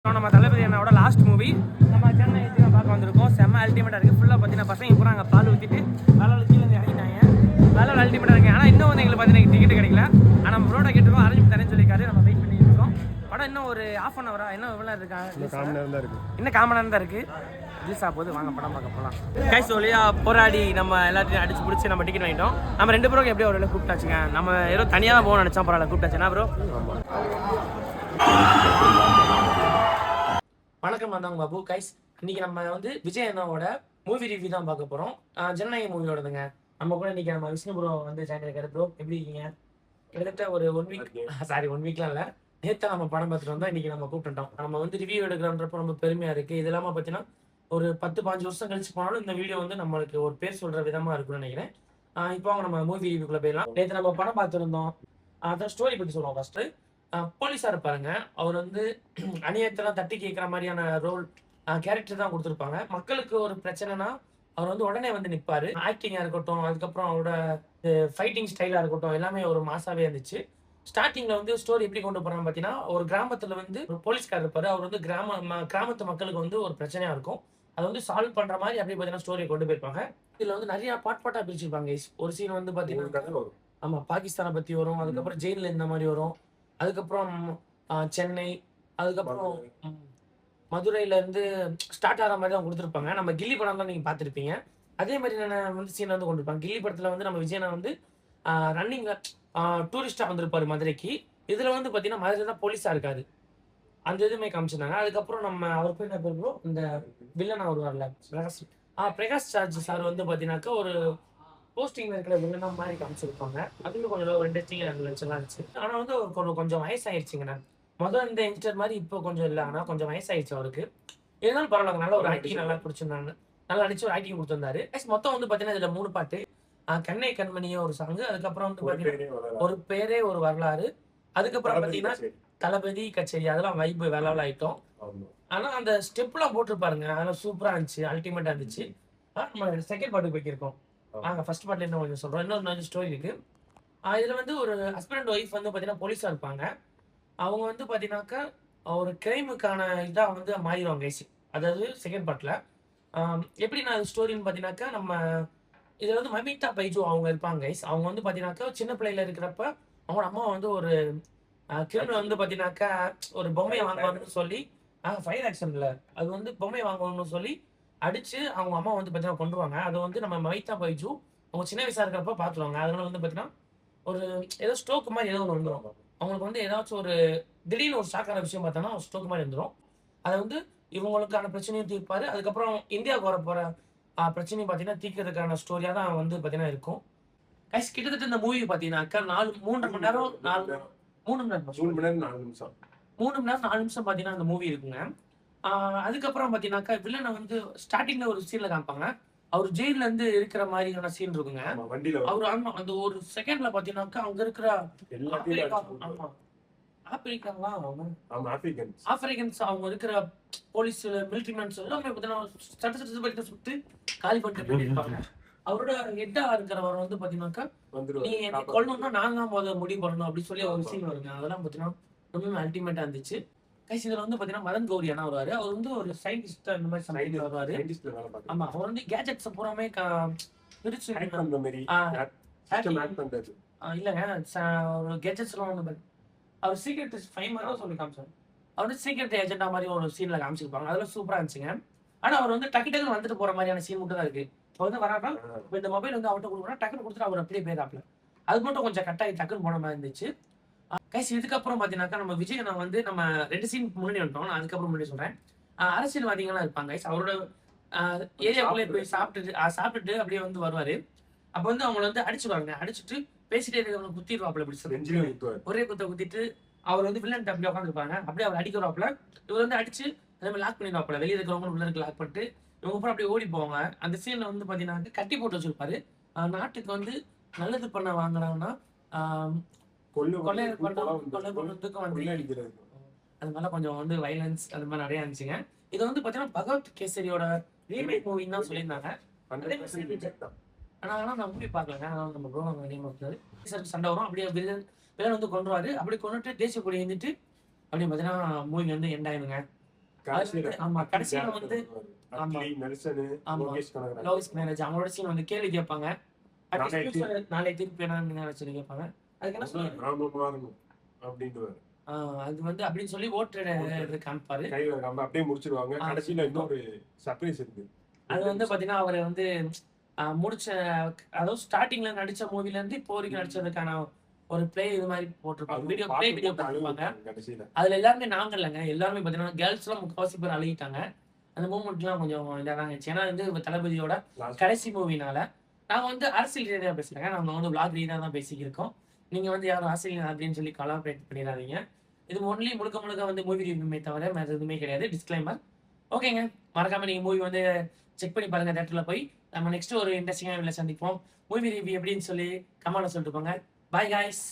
நம்ம தளபதி அண்ணாவோட last movie நம்ம சென்னை பார்க்க வந்திருக்கோம். செம்ம அல்டிமேட்டாக இருக்குது. ஃபுல்லாக பார்த்தீங்கன்னா பசங்க பூரா அங்கே பால் ஊற்றிட்டு வேலையில் கீழே இறங்கிட்டாங்க. வேலையில் அல்டிமேட்டாக இருக்குது. ஆனால் இன்னும் வந்து எங்களுக்கு பார்த்தீங்கன்னா டிக்கெட் கிடைக்கல. ஆனால் நம்ம ரோட கேட்டுருக்கோம், அரேஞ்ச் தரேன்னு சொல்லியிருக்காரு. நம்ம வெயிட் பண்ணிட்டு இருக்கோம். படம் இன்னும் ஒரு ½ அன் ஹவரா இன்னும் எவ்வளோ இருக்கா? இன்னும் காமனாக தான் இருக்குது. ரிலீஸ் ஆக போது, வாங்க படம் பார்க்க போகலாம். கைஸ் வழியாக போராடி நம்ம எல்லாத்தையும் அடிச்சு பிடிச்சி நம்ம டிக்கெட் வாங்கிட்டோம். நம்ம 2 பேரும் எப்படியோ ஒரு கூப்பிட்டாச்சுங்க. நம்ம ஏதோ தனியாக தான் போகணும்னு நினச்சோம், பரவாயில்ல கூப்பிட்டாச்சுன்னா ப்ரோ. வணக்கம், நான் பாபு. கைஸ் இன்னைக்கு நம்ம வந்து விஜய் அண்ணாவோட மூவி ரிவ்யூ தான் பார்க்க போகிறோம். ஜனநாயக மூவியோடதுங்க. நம்ம கூட இன்னைக்கு நம்ம விஷ்ணு ப்ரோ வந்து ஜாயின் இருக்காரு. ப்ரோ எப்படி இருக்கீங்க? கிட்டத்தட்ட ஒரு 1 வீக், சாரி 1 வீக்லாம் இல்லை, நேற்று நம்ம படம் பார்த்துட்டு வந்தோம். இன்னைக்கு நம்ம கூப்பிட்டுட்டோம். நம்ம வந்து ரிவ்யூ எடுக்கிறன்றப்போ ரொம்ப பெருமையாக இருக்குது. இது இல்லாமல் பார்த்தீங்கன்னா ஒரு 10-15 வருஷம் கழிச்சு போனாலும் இந்த வீடியோ வந்து நம்மளுக்கு ஒரு பேர் சொல்கிற விதமாக இருக்குன்னு நினைக்கிறேன். இப்போ அவங்க நம்ம மூவி ரிவ்யூக்குள்ளே போயிடலாம். நேற்று நம்ம படம் பார்த்துருந்தோம். அதான் ஸ்டோரி பற்றி சொல்லுவோம். ஃபஸ்ட்டு போலீஸாக இருப்பாருங்க. அவர் வந்து அநியாயத்தெல்லாம் தட்டி கேட்குற மாதிரியான ரோல் கேரக்டர் தான் கொடுத்துருப்பாங்க. மக்களுக்கு ஒரு பிரச்சனைனா அவர் வந்து உடனே வந்து நிற்பார். ஆக்டிங்காக இருக்கட்டும், அதுக்கப்புறம் அவரோட ஃபைட்டிங் ஸ்டைலாக இருக்கட்டும், எல்லாமே ஒரு மாசாவே இருந்துச்சு. ஸ்டார்டிங்கில் வந்து ஸ்டோரி எப்படி கொண்டு போகிறான்னு பார்த்தீங்கன்னா, ஒரு கிராமத்தில் வந்து ஒரு போலீஸ்கார் இருப்பார். அவர் வந்து கிராமத்து மக்களுக்கு வந்து ஒரு பிரச்சனையாக இருக்கும். அதை வந்து சால்வ் பண்ணுற மாதிரி அப்படி பார்த்தீங்கன்னா ஸ்டோரியை கொண்டு போயிருப்பாங்க. இதில் வந்து நிறையா பாட்டாக பிரிச்சிருப்பாங்க. ஒரு சீன் வந்து பார்த்தீங்கன்னா, ஆமாம், பாகிஸ்தானை பற்றி வரும். அதுக்கப்புறம் ஜெயிலில் இந்த மாதிரி வரும். அதுக்கப்புறம் சென்னை, அதுக்கப்புறம் மதுரையில இருந்து ஸ்டார்ட் ஆகிற மாதிரி தான் கொடுத்துருப்பாங்க. நம்ம கில்லி படம் தான் நீங்க பார்த்துருப்பீங்க. அதே மாதிரி நான் வந்து சீன் வந்து கொண்டிருப்பாங்க. கில்லி படத்துல வந்து நம்ம விஜயனா வந்து ரன்னிங்ல டூரிஸ்டா வந்திருப்பாரு மதுரைக்கு. இதுல வந்து பாத்தீங்கன்னா மதுரையில தான் போலீஸா இருக்காரு. அந்த இதுவுமே காமிச்சிருந்தாங்க. அதுக்கப்புறம் நம்ம அவர் பேர் என்ன பேர் ப்ரோ, இந்த வில்லனா வருவார்ல பிரகாஷ் ராஜ் சார் வந்து பாத்தீங்கன்னாக்கா ஒரு போஸ்டிங்ல இருக்கிற வில்லனா மாதிரி காமிச்சிருப்பாங்க. அதுவும் கொஞ்சம் ஒரு இன்ட்ரெஸ்டிங் லென்ஸ்லாம் இருந்துச்சு. ஆனா வந்து கொஞ்சம் வயசாயிருச்சுங்கண்ணா. முதல்ல இந்த யங்ஸ்டர் மாதிரி இப்போ கொஞ்சம் இல்லை. ஆனா கொஞ்சம் வயசாயிடுச்சு அவருக்கு. இருந்தாலும் பரவாயில்ல, நல்ல ஒரு ஆக்டிங் நல்லா பிடிச்சிருந்தாங்க. நல்லா நடிச்சு ஒரு ஆக்டிங் கொடுத்திருந்தாரு. மொத்தம் வந்து பாத்தீங்கன்னா இதுல 3 பாட்டு. கண்ணை கண்மணியே ஒரு சாங். அதுக்கப்புறம் வந்து பாத்தீங்கன்னா ஒரு பேரே ஒரு வரலாறு. அதுக்கப்புறம் பாத்தீங்கன்னா தளபதி கச்சேரி. அதெல்லாம் வைப் வேலை ஆயிட்டோம். ஆனா அந்த ஸ்டெப்லாம் போட்டிருப்பாருங்க, அதெல்லாம் சூப்பரா இருந்துச்சு, அல்டிமேட்டா இருந்துச்சு. நம்ம செகண்ட் பாட்டுக்கு போய்க்கிருக்கோம். ஃபர்ஸ்ட் பார்ட்ல என்ன கொஞ்சம் சொல்றோம். இன்னொரு ஸ்டோரி இருக்கு. இதுல வந்து ஒரு ஹஸ்பண்ட் அண்ட் ஒய்ஃப் வந்து பாத்தீங்கன்னா போலீஸா இருப்பாங்க. அவங்க வந்து பாத்தீங்கன்னாக்கா ஒரு கிரைமுக்கான இதா வந்து மாறிடுவாங்க கைஸ். அதாவது செகண்ட் பார்ட்ல எப்படி நான் ஸ்டோரின்னு பாத்தீங்கன்னாக்கா, நம்ம இதுல வந்து மமிதா பைஜு அவங்க இருப்பாங்க கைஸ். அவங்க வந்து பாத்தீங்கன்னாக்கா சின்ன பிள்ளையில இருக்கிறப்ப அவங்க அம்மா வந்து ஒரு கிரிமினல் வந்து பாத்தீங்கன்னாக்கா ஒரு பொம்மையை வாங்குவாங்கன்னு சொல்லி, ஃபயர் ஆக்ஷன்ல அது வந்து பொம்மையை வாங்குவாங்கன்னு சொல்லி அடிச்சு அவங்க அம்மா வந்து பாத்தீங்கன்னா கொண்டுருவாங்க. அதை வந்து நம்ம மமிதா பைஜு அவங்க சின்ன வயசா இருக்கிறப்ப பாத்துருவாங்க. அதனால வந்து பாத்தீங்கன்னா ஒரு ஏதோ ஸ்ட்ரோக் மாதிரி ஏதோ ஒன்று வந்துடும். அவங்களுக்கு வந்து ஏதாச்சும் ஒரு திடீர்னு ஒரு ஷாக்கான விஷயம் பார்த்தோன்னா ஸ்ட்ரோக் மாதிரி வந்துடும். அதை வந்து இவங்களுக்கான பிரச்சனையும் தீர்ப்பாரு. அதுக்கப்புறம் இந்தியாவுக்கு வர போற பிரச்சனையும் பார்த்தீங்கன்னா தீர்க்கிறதுக்கான ஸ்டோரியா தான் வந்து பார்த்தீங்கன்னா இருக்கும். கைஸ் கிட்டத்தட்ட இந்த மூவி பார்த்தீங்கன்னாக்கா 3.5 மணி நேரம் 3 மணி நேரம் 4 நிமிஷம் பார்த்தீங்கன்னா அந்த மூவி இருக்குங்க. அதுக்கப்புறம் பார்த்தீங்கன்னாக்கா வில்லனை வந்து ஸ்டார்டிங்ல ஒரு சீன்ல காமிப்பாங்க. அவர் ஜெயில இருந்து இருக்கிற மாதிரியான சீன் இருக்குங்க. அவர் அந்த ஒரு செகண்ட்ல பாத்தீங்கன்னாக்கா அங்க இருக்கிற ஆப்பிரிக்கன்ஸ் அவங்க இருக்கிற போலீஸ் மிலிட்டரி மேன்ஸ் எல்லாமே பாத்தீங்கன்னா சுட்டு காலி பண்ணிட்டு இருப்பாங்க. அவரோட ஹெட்டா இருக்கிறவர் வந்து பாத்தீங்கன்னாக்கா, நீ என்னை கொல்லணும்னா நான் தான் முதல்ல முடிவு பண்ணணும் அப்படின்னு சொல்லி ஒரு சீன் வருங்க. அதெல்லாம் பாத்தீங்கன்னா ரொம்பவே அல்டிமேட்டா இருந்துச்சு. கைஸ் இதுல வந்து பாத்தீங்கன்னா மதன் கௌரி அண்ணா வருவாரு. அவர் வந்து ஒரு சயின்டிஸ்ட் அந்த மாதிரி சமையல் வருவாரு. ஆமா, அவர் வந்து கேஜெட்ஸ் பூராமே பிரிச்சு இல்லங்க, ஒரு கேஜெட்ஸ் எல்லாம் வந்து அவர் சீக்ரெட் ஃபைமரா சொல்லி காமிச்சாரு. அவர் வந்து சீக்ரெட் ஏஜென்டா மாதிரி ஒரு சீன்ல காமிச்சிருப்பாங்க. அதெல்லாம் சூப்பரா இருந்துச்சுங்க. ஆனா அவர் வந்து டக்கு வந்துட்டு போற மாதிரியான சீன் மட்டும் தான் இருக்கு. அவர் வந்து வராட்டா இந்த மொபைல் வந்து அவர்கிட்ட கொடுக்குறா, டக்குன்னு கொடுத்துட்டு அவர் அப்படியே போயிடாப்ல. அது மட்டும் கொஞ்சம் கட்டாயி டக்குன்னு போன மாதிரி இருந்துச்சு. கைஸ் இதுக்கப்புறம் பாத்தீங்கன்னாக்கா நம்ம விஜய் நான் வந்து நம்ம 2 சீன் முன்னாடி வந்துட்டோம். நான் அதுக்கப்புறம் முன்னாடி சொல்றேன். அரசியல்வாதிகள்லாம் இருப்பாங்க கைஸ். அவரோட ஏரியாக்குள்ளே போய் சாப்பிட்டுட்டு அப்படியே வந்து வருவாரு. அப்ப வந்து அவங்களை வந்து அடிச்சுடுவாங்க. அடிச்சுட்டு பேசிட்டே இருக்கிறவங்க குத்திடுவாப்ல. அப்படி சொல்லி ஒரே குத்திட்டு அவர் வந்து வில்லன் அப்படியே உட்காந்துருப்பாங்க. அப்படியே அவர் அடிக்கிறாப்ல. இவர் வந்து அடிச்சு அதே மாதிரி லாக் பண்ணிடுவாப்ல. வெளியே இருக்கிறவங்க உள்ள இருக்க லாக் பண்ணிட்டு இவங்க அப்புறம் அப்படியே ஓடி போவாங்க. அந்த சீன்ல வந்து பாத்தீங்கன்னா கட்டி போட்டு வச்சிருப்பாரு. நாட்டுக்கு வந்து நல்லது பண்ண வாங்கினாங்கன்னா கொள்ளை பண்றதுக்கும் வந்து அதனால கொஞ்சம் வந்து வைலன்ஸ் அது மாதிரி நிறைய இருந்துச்சுங்க. இது வந்து பாத்தீங்கன்னா பகவத் கேசரியோட ரீமேக் மூவின்னு தான் சொல்லியிருந்தாங்க. ஆனா நான் மூவி பார்க்கலங்க. அதனால நம்ம ப்ரோ நேம் வந்தாரு. சண்டை வரும். அப்படியே வில்லன் வந்து கொன்றுவாரு. அப்படி கொண்டுட்டு தேசிய கொடி ஏந்திட்டு அப்படியே பார்த்தீங்கன்னா மூவி வந்து எண்ட் ஆயிடுங்க. ஆமா கடைசியில வந்து ஆமா லோகேஷ் கனகராஜ் அவங்களோட சீன் வந்து கேள்வி கேட்பாங்க. நாளை தீர்ப்பு என்ன சொல்லி கேட்பாங்க. அதுக்கு என்ன சொல்லுவாங்க அது வந்து அப்படின்னு சொல்லி ஓட்டு காமிப்பாரு. அப்படியே முடிச்சிருவாங்க. கடைசியில இன்னொரு சர்ப்ரைஸ் இருக்கு. அது வந்து பாத்தீங்கன்னா அவரை வந்து முடிச்ச அதாவது ஸ்டார்டிங்ல நடிச்ச மூவில இருந்து இப்போ வரைக்கும் நடிச்சதுக்கான ஒரு பிளே இது மாதிரி போட்டிருப்பாங்க. வீடியோ போட்டிருப்பாங்க. அதுல எல்லாருமே நாங்க இல்லைங்க, எல்லாருமே பாத்தீங்கன்னா கேர்ள்ஸ் எல்லாம் முக்காவாசி பேர் அழுகிட்டாங்க. அந்த மூமெண்ட்லாம் கொஞ்சம் இதாதான் இருந்துச்சு. ஏன்னா வந்து தளபதியோட கடைசி மூவினால நாங்க வந்து அரசியல் ரீதியாக பேசுறேங்க. நாங்க வந்து விளாக் ரீதியாக தான் பேசிக்கிருக்கோம். நீங்க வந்து யாரும் அரசியல் அப்படின்னு சொல்லி கொலாபரேட் பண்ணிடாதீங்க. இது ஒன்லி முழுக்க முழுக்க வந்து மூவி ரிவ்யூமே தவிர வேற எதுவுமே கிடையாது. டிஸ்க்ளைமர். ஓகேங்க, மறக்காம நீங்க மூவி வந்து செக் பண்ணி பாருங்க தியேட்டர்ல போய். நம்ம நெக்ஸ்ட் ஒரு இன்ட்ரெஸ்டிங்கான வீடியோல சந்திப்போம். மூவி ரிவ்யூ எப்படின்னு சொல்லி கமெண்ட்ல சொல்லிட்டு போங்க. Bye guys.